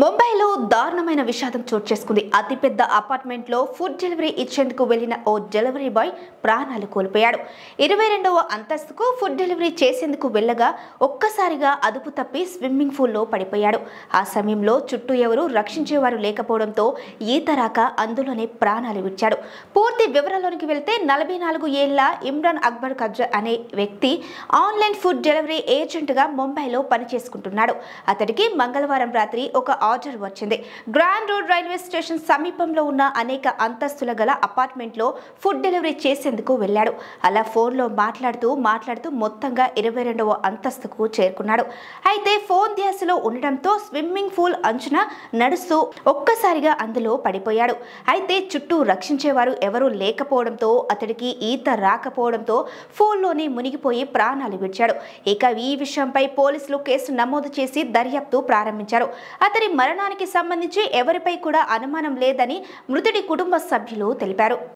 ముంబైలో దారుణమైన విషాదం చోటు చేసుకుంది. అతిపెద్ద అపార్ట్మెంట్లో ఫుడ్ డెలివరీ ఇచ్చేందుకు వెళ్లిన ఓ డెలివరీ బాయ్ ప్రాణాలు కోల్పోయాడు. 22వ అంతస్తుకు ఫుడ్ డెలివరీ చేసేందుకు వెళ్లగా ఒక్కసారిగా అదుపు తప్పి స్విమ్మింగ్ పూల్లో పడిపోయాడు. ఆ సమయంలో చుట్టూ ఎవరూ రక్షించేవారు లేకపోవడంతో ఈత రాక అందులోనే ప్రాణాలు విడిచాడు. పూర్తి వివరాల్లోకి వెళ్తే 44 ఏళ్ల ఇమ్రాన్ అక్బర్ ఖజ్జా అనే వ్యక్తి ఆన్లైన్ ఫుడ్ డెలివరీ ఏజెంట్గా ముంబైలో పనిచేసుకుంటున్నాడు. అతడికి మంగళవారం రాత్రి ఒక ఆర్డర్ వచ్చింది. గ్రాండ్ రోడ్ రైల్వే స్టేషన్ సమీపంలో ఉన్న అనేక అంతస్తుల గల అపార్ట్మెంట్లో ఫుడ్ డెలివరీ చేసేందుకు వెళ్ళాడు. అలా ఫోన్లో మాట్లాడుతూ మొత్తంగా 22వ అంతస్తుకు చేరుకున్నాడు. అయితే ఫోన్ ధ్యాసలో ఉండడంతో స్విమ్మింగ్ పూల్ అంచున నడుస్తూ ఒక్కసారిగా అందులో పడిపోయాడు. అయితే చుట్టూ రక్షించేవారు ఎవరూ లేకపోవడంతో అతడికి ఈత రాకపోవడంతో పూల్లోనే మునిగిపోయి ప్రాణాలు విడిచాడు. ఇక ఈ విషయంపై పోలీసులు కేసు నమోదు చేసి దర్యాప్తు ప్రారంభించారు. అతడి మరణానికి సంబంధించి ఎవరిపై కూడా అనుమానం లేదని మృతుడి కుటుంబ సభ్యులు తెలిపారు.